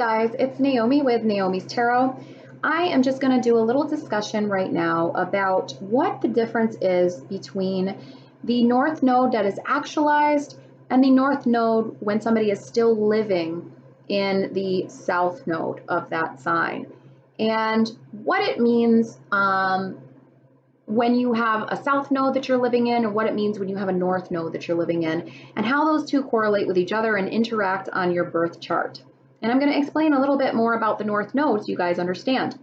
guys, it's Naomi with Naomi's Tarot. I am just going to do a little discussion right now about what the difference is between the North Node that is actualized and the North Node when somebody is still living in the South Node of that sign, and what it means when you have a South Node that you're living in, and what it means when you have a North Node that you're living in, and how those two correlate with each other and interact on your birth chart. And I'm going to explain a little bit more about the North Node so you guys understand.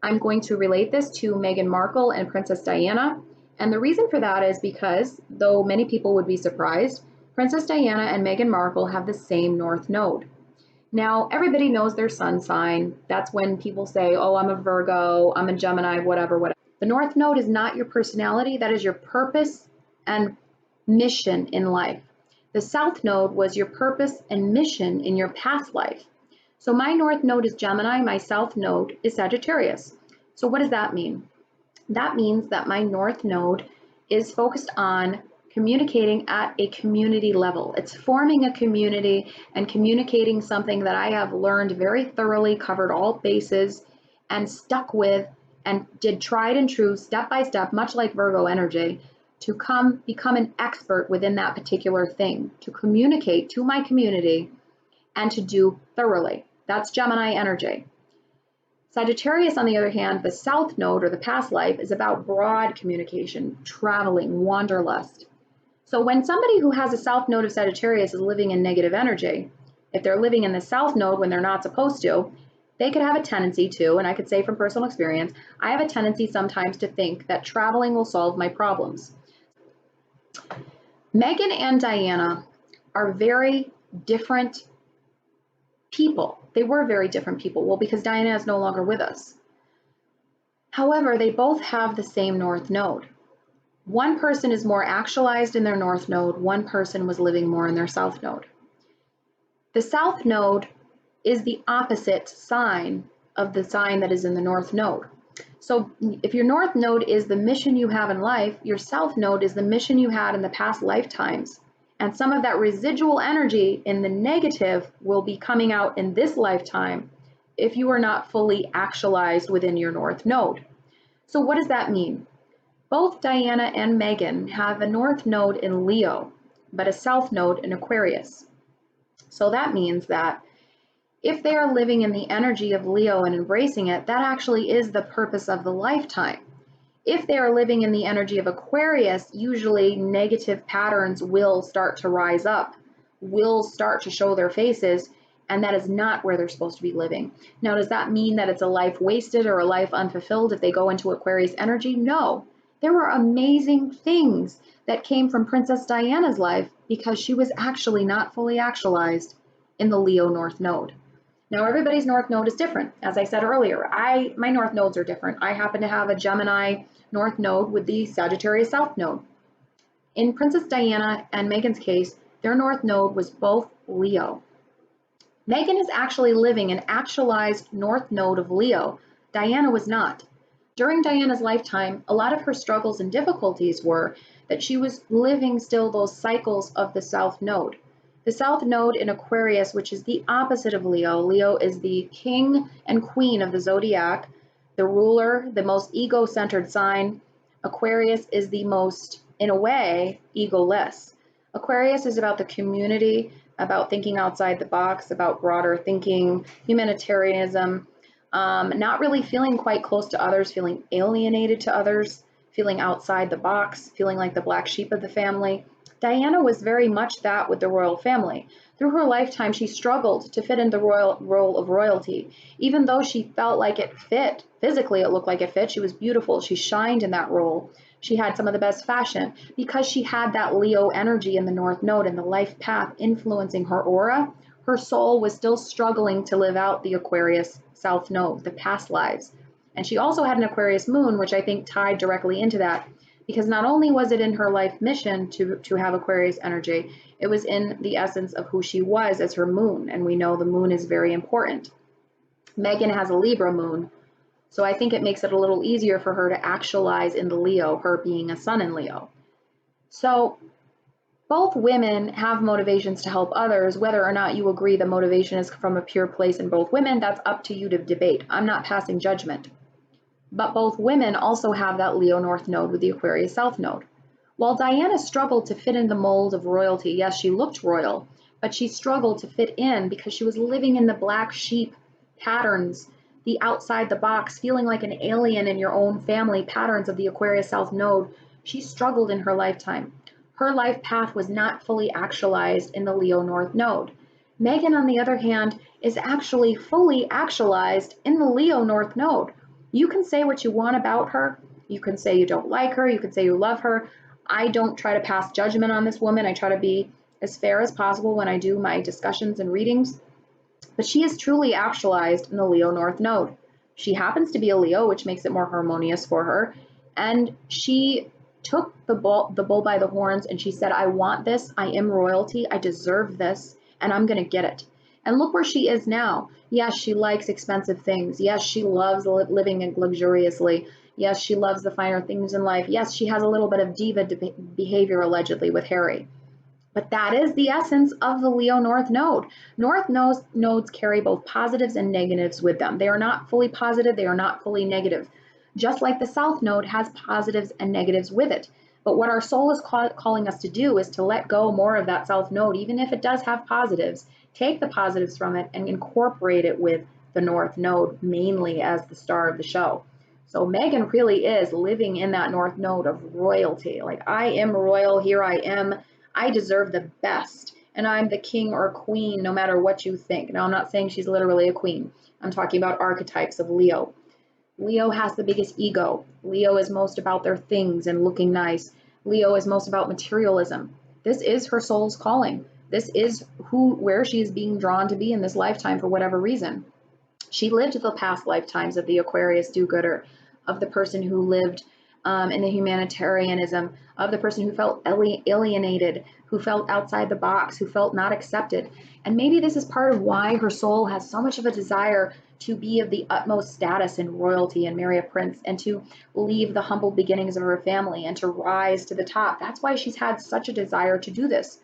I'm going to relate this to Meghan Markle and Princess Diana. And the reason for that is because, though many people would be surprised, Princess Diana and Meghan Markle have the same North Node. Now, everybody knows their sun sign. That's when people say, oh, I'm a Virgo, I'm a Gemini, whatever. The North Node is not your personality. That is your purpose and mission in life. The South Node was your purpose and mission in your past life. So my North Node is Gemini, my South Node is Sagittarius. So what does that mean? That means that my North Node is focused on communicating at a community level. It's forming a community and communicating something that I have learned very thoroughly, covered all bases, and stuck with, and did tried and true, step by step, much like Virgo energy, to become an expert within that particular thing, to communicate to my community and to do thoroughly. That's Gemini energy. Sagittarius, on the other hand, the South Node or the past life is about broad communication, traveling, wanderlust. So when somebody who has a South Node of Sagittarius is living in negative energy, if they're living in the South Node when they're not supposed to, they could have a tendency to, and I could say from personal experience, I have a tendency sometimes to think that traveling will solve my problems. Meghan and Diana are very different people. They were very different people. Well, because Diana is no longer with us. However, they both have the same North Node. One person is more actualized in their North Node. One person was living more in their South Node. The South Node is the opposite sign of the sign that is in the North Node. So if your North Node is the mission you have in life, your South Node is the mission you had in the past lifetimes. And some of that residual energy in the negative will be coming out in this lifetime if you are not fully actualized within your North Node. So what does that mean? Both Diana and Meghan have a North Node in Leo, but a South Node in Aquarius. So that means that if they are living in the energy of Leo and embracing it, that actually is the purpose of the lifetime. If they are living in the energy of Aquarius, usually negative patterns will start to rise up, will start to show their faces, and that is not where they're supposed to be living. Now, does that mean that it's a life wasted or a life unfulfilled if they go into Aquarius energy? No. There were amazing things that came from Princess Diana's life because she was actually not fully actualized in the Leo North Node. Now, everybody's North Node is different. As I said earlier, my North Nodes are different. I happen to have a Gemini North Node with the Sagittarius South Node. In Princess Diana and Meghan's case, their North Node was both Leo. Meghan is actually living an actualized North Node of Leo. Diana was not. During Diana's lifetime, a lot of her struggles and difficulties were that she was living still those cycles of the South Node. The South Node in Aquarius, which is the opposite of Leo. Leo is the king and queen of the zodiac, the ruler, the most ego-centered sign. Aquarius is the most, in a way, egoless. Aquarius is about the community, about thinking outside the box, about broader thinking, humanitarianism, not really feeling quite close to others, feeling alienated to others, feeling outside the box, feeling like the black sheep of the family. Diana was very much that with the royal family. Through her lifetime, she struggled to fit into the role of royalty. Even though she felt like it fit, physically it looked like it fit, she was beautiful, she shined in that role. She had some of the best fashion because she had that Leo energy in the North Node and the life path influencing her aura. Her soul was still struggling to live out the Aquarius South Node, the past lives. And she also had an Aquarius moon, which I think tied directly into that. Because not only was it in her life mission to have Aquarius energy, it was in the essence of who she was as her moon. And we know the moon is very important. Meghan has a Libra moon. So I think it makes it a little easier for her to actualize in the Leo, her being a sun in Leo. So both women have motivations to help others. Whether or not you agree the motivation is from a pure place in both women, that's up to you to debate. I'm not passing judgment. But both women also have that Leo North Node with the Aquarius South Node. While Diana struggled to fit in the mold of royalty, yes, she looked royal, but she struggled to fit in because she was living in the black sheep patterns, the outside the box, feeling like an alien in your own family patterns of the Aquarius South Node. She struggled in her lifetime. Her life path was not fully actualized in the Leo North Node. Meghan, on the other hand, is actually fully actualized in the Leo North Node. You can say what you want about her. You can say you don't like her. You can say you love her. I don't try to pass judgment on this woman. I try to be as fair as possible when I do my discussions and readings. But she is truly actualized in the Leo North Node. She happens to be a Leo, which makes it more harmonious for her. And she took the bull by the horns and she said, I want this. I am royalty. I deserve this. And I'm going to get it. And look where she is now. Yes, she likes expensive things. Yes, she loves living luxuriously. Yes, she loves the finer things in life. Yes, she has a little bit of diva behavior allegedly with Harry. But that is the essence of the Leo North Node. North nodes carry both positives and negatives with them. They are not fully positive, they are not fully negative. Just like the South Node has positives and negatives with it. But what our soul is calling us to do is to let go more of that South Node, even if it does have positives. Take the positives from it and incorporate it with the North Node, mainly as the star of the show. So Meghan really is living in that North Node of royalty. Like, I am royal, here I am. I deserve the best, and I'm the king or queen no matter what you think. Now, I'm not saying she's literally a queen. I'm talking about archetypes of Leo. Leo has the biggest ego. Leo is most about their things and looking nice. Leo is most about materialism. This is her soul's calling. This is where she is being drawn to be in this lifetime for whatever reason. She lived the past lifetimes of the Aquarius do-gooder, of the person who lived in the humanitarianism, of the person who felt alienated, who felt outside the box, who felt not accepted. And maybe this is part of why her soul has so much of a desire to be of the utmost status in royalty and marry a prince and to leave the humble beginnings of her family and to rise to the top. That's why she's had such a desire to do this.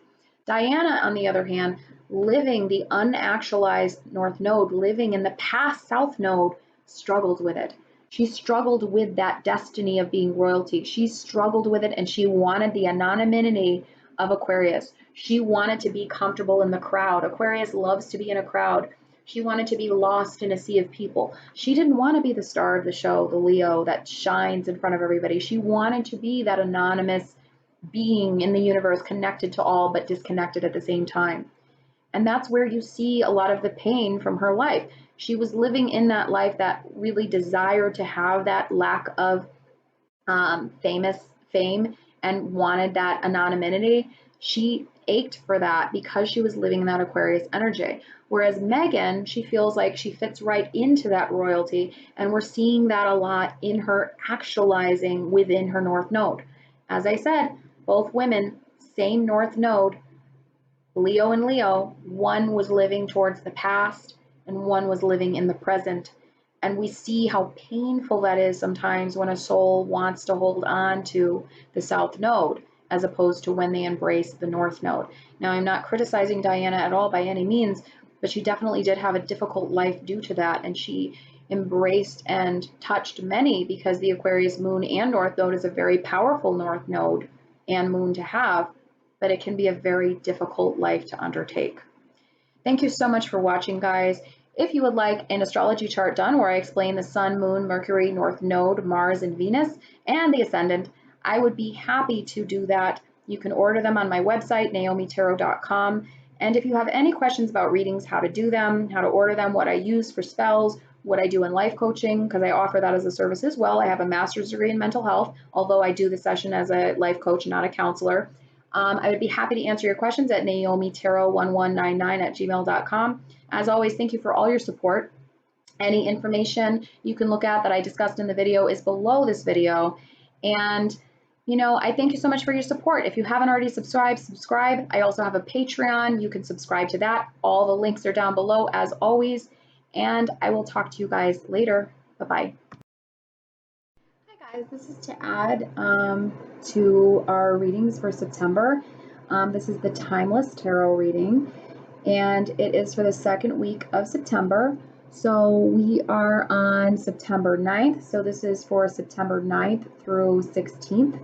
Diana, on the other hand, living the unactualized North Node, living in the past South Node, struggled with it. She struggled with that destiny of being royalty. She struggled with it and she wanted the anonymity of Aquarius. She wanted to be comfortable in the crowd. Aquarius loves to be in a crowd. She wanted to be lost in a sea of people. She didn't want to be the star of the show, the Leo that shines in front of everybody. She wanted to be that anonymous being in the universe, connected to all but disconnected at the same time. And that's where you see a lot of the pain from her life. She was living in that life that really desired to have that lack of fame and wanted that anonymity. She ached for that because she was living in that Aquarius energy. Whereas Meghan, she feels like she fits right into that royalty, and we're seeing that a lot in her actualizing within her North Node. As I said, both women, same North Node, Leo and Leo, one was living towards the past and one was living in the present. And we see how painful that is sometimes when a soul wants to hold on to the South Node as opposed to when they embrace the North Node. Now, I'm not criticizing Diana at all by any means, but she definitely did have a difficult life due to that. And she embraced and touched many because the Aquarius moon and North Node is a very powerful North Node and moon to have, but it can be a very difficult life to undertake. Thank you so much for watching, guys. If you would like an astrology chart done where I explain the Sun, Moon, Mercury, North Node, Mars, and Venus, and the Ascendant, I would be happy to do that. You can order them on my website, naomitarot.com. And if you have any questions about readings, how to do them, how to order them, what I use for spells, what I do in life coaching, because I offer that as a service as well. I have a master's degree in mental health, although I do the session as a life coach, not a counselor. I would be happy to answer your questions at naomitarot1199@gmail.com. As always, thank you for all your support. Any information you can look at that I discussed in the video is below this video. And, I thank you so much for your support. If you haven't already subscribed, subscribe. I also have a Patreon. You can subscribe to that. All the links are down below as always. And I will talk to you guys later. Bye-bye. Hi guys, this is to add to our readings for September. This is the Timeless Tarot reading, and it is for the second week of September. So we are on September 9th. So this is for September 9th through 16th.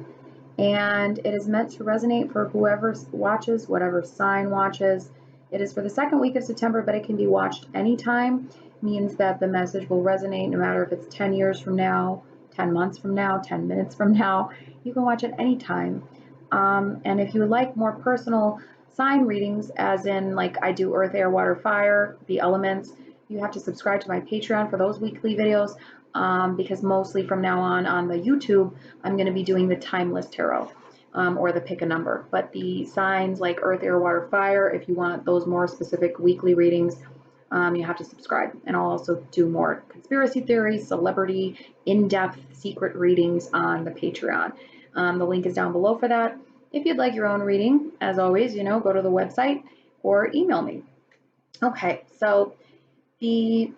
And it is meant to resonate for whoever watches, whatever sign watches. It is for the second week of September, but it can be watched anytime. Means that the message will resonate no matter if it's 10 years from now, 10 months from now, 10 minutes from now. You can watch it anytime. And if you would like more personal sign readings, as in like I do earth, air, water, fire, the elements, you have to subscribe to my Patreon for those weekly videos, because mostly from now on the YouTube, I'm going to be doing the Timeless Tarot, or the pick a number. But the signs like earth, air, water, fire, if you want those more specific weekly readings, you have to subscribe. And I'll also do more conspiracy theories, celebrity, in-depth secret readings on the Patreon. The link is down below for that. If you'd like your own reading, as always, go to the website or email me. Okay, so the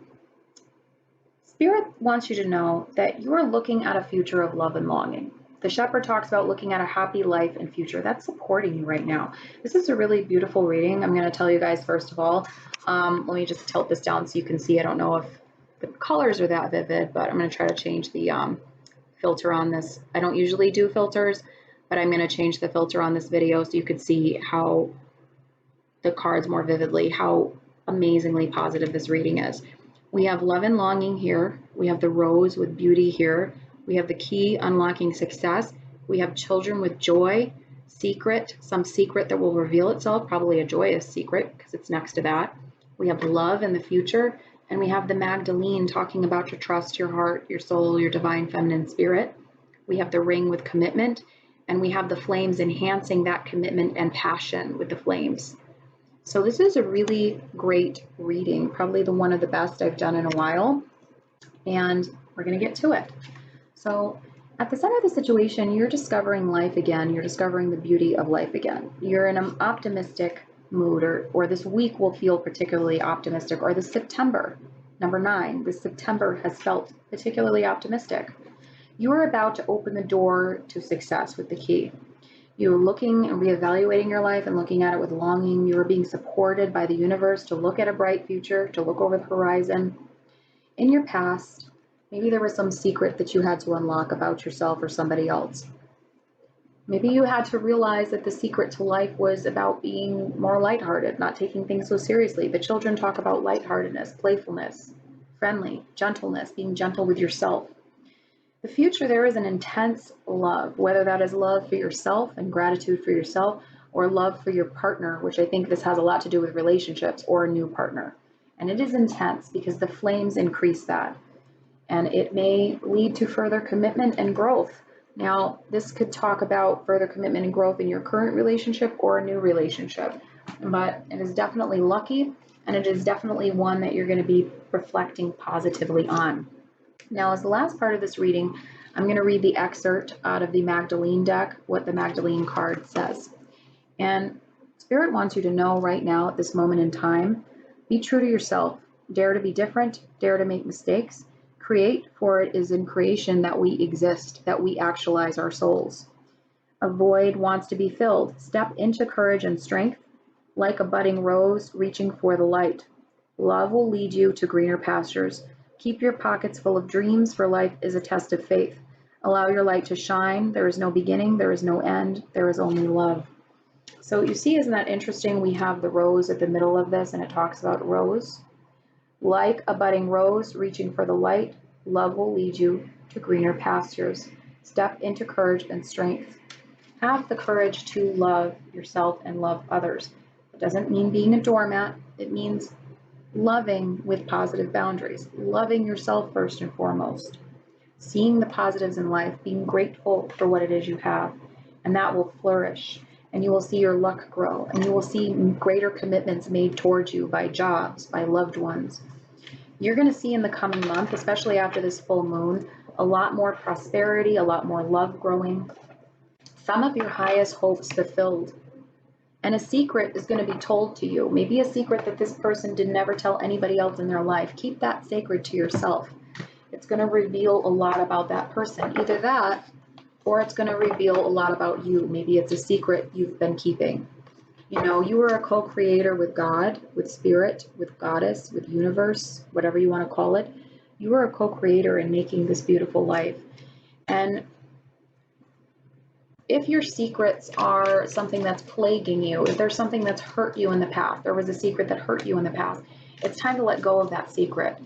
Spirit wants you to know that you are looking at a future of love and longing. The Shepherd talks about looking at a happy life and future. That's supporting you right now. This is a really beautiful reading. I'm going to tell you guys, first of all, let me just tilt this down so you can see. I don't know if the colors are that vivid, but I'm going to try to change the filter on this. I don't usually do filters, but I'm going to change the filter on this video so you could see how the cards more vividly, how amazingly positive this reading is. We have love and longing here. We have the rose with beauty here. We have the key unlocking success. We have children with joy, secret, some secret that will reveal itself, probably a joyous secret because it's next to that. We have love in the future, and we have the Magdalene talking about your trust, your heart, your soul, your divine feminine spirit. We have the ring with commitment, and we have the flames enhancing that commitment and passion with the flames. So this is a really great reading, probably the one of the best I've done in a while, and we're going to get to it. So at the center of the situation, you're discovering life again. You're discovering the beauty of life again. You're in an optimistic mood, or this week will feel particularly optimistic, or the September, number 9, this September has felt particularly optimistic. You are about to open the door to success with the key. You're looking and reevaluating your life and looking at it with longing. You are being supported by the universe to look at a bright future, to look over the horizon. In your past, maybe there was some secret that you had to unlock about yourself or somebody else. Maybe you had to realize that the secret to life was about being more lighthearted, not taking things so seriously. The children talk about lightheartedness, playfulness, friendly, gentleness, being gentle with yourself. The future, there is an intense love, whether that is love for yourself and gratitude for yourself, or love for your partner, which I think this has a lot to do with relationships, or a new partner. And it is intense because the flames increase that. And it may lead to further commitment and growth. Now, this could talk about further commitment and growth in your current relationship or a new relationship. But it is definitely lucky, and it is definitely one that you're going to be reflecting positively on. Now, as the last part of this reading, I'm going to read the excerpt out of the Magdalene deck, what the Magdalene card says. And Spirit wants you to know right now, at this moment in time, be true to yourself. Dare to be different. Dare to make mistakes. Create, for it is in creation that we exist, that we actualize our souls. A void wants to be filled. Step into courage and strength, like a budding rose reaching for the light. Love will lead you to greener pastures. Keep your pockets full of dreams, for life is a test of faith. Allow your light to shine. There is no beginning, there is no end, there is only love. So you see, isn't that interesting? We have the rose at the middle of this, and it talks about rose. Like a budding rose reaching for the light, love will lead you to greener pastures. Step into courage and strength. Have the courage to love yourself and love others. It doesn't mean being a doormat. It means loving with positive boundaries, loving yourself first and foremost, seeing the positives in life, being grateful for what it is you have, and that will flourish, and you will see your luck grow, and you will see greater commitments made towards you by jobs, by loved ones. You're going to see in the coming month, especially after this full moon, a lot more prosperity, a lot more love growing, some of your highest hopes fulfilled. And a secret is going to be told to you. Maybe a secret that this person did never tell anybody else in their life. Keep that sacred to yourself. It's going to reveal a lot about that person. Either that, or it's going to reveal a lot about you. Maybe it's a secret you've been keeping. You know, you are a co-creator with God, with spirit, with goddess, with universe, whatever you want to call it. You are a co-creator in making this beautiful life. And if your secrets are something that's plaguing you, if there's something that's hurt you in the past, there was a secret that hurt you in the past, it's time to let go of that secret.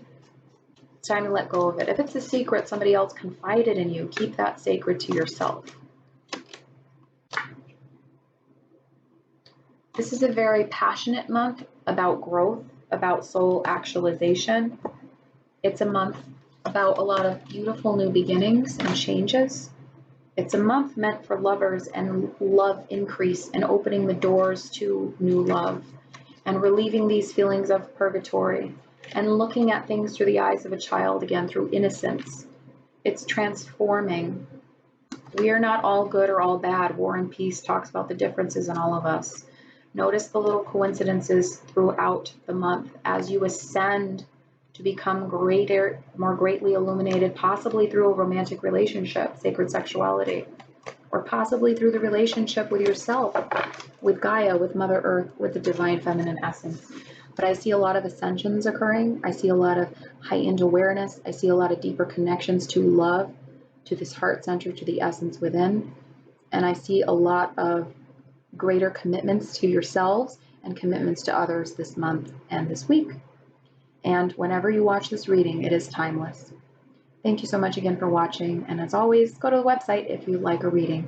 It's time to let go of it. If it's a secret somebody else confided in you, keep that sacred to yourself. This is a very passionate month about growth, about soul actualization. It's a month about a lot of beautiful new beginnings and changes. It's a month meant for lovers and love increase and opening the doors to new love and relieving these feelings of purgatory and looking at things through the eyes of a child again, through innocence. It's transforming. We are not all good or all bad. War and Peace talks about the differences in all of us. Notice the little coincidences throughout the month as you ascend to become greater, more greatly illuminated, possibly through a romantic relationship, sacred sexuality, or possibly through the relationship with yourself, with Gaia, with Mother Earth, with the divine feminine essence. But I see a lot of ascensions occurring. I see a lot of heightened awareness. I see a lot of deeper connections to love, to this heart center, to the essence within. And I see a lot of greater commitments to yourselves and commitments to others this month and this week. And whenever you watch this reading, it is timeless. Thank you so much again for watching. And as always, go to the website if you'd like a reading.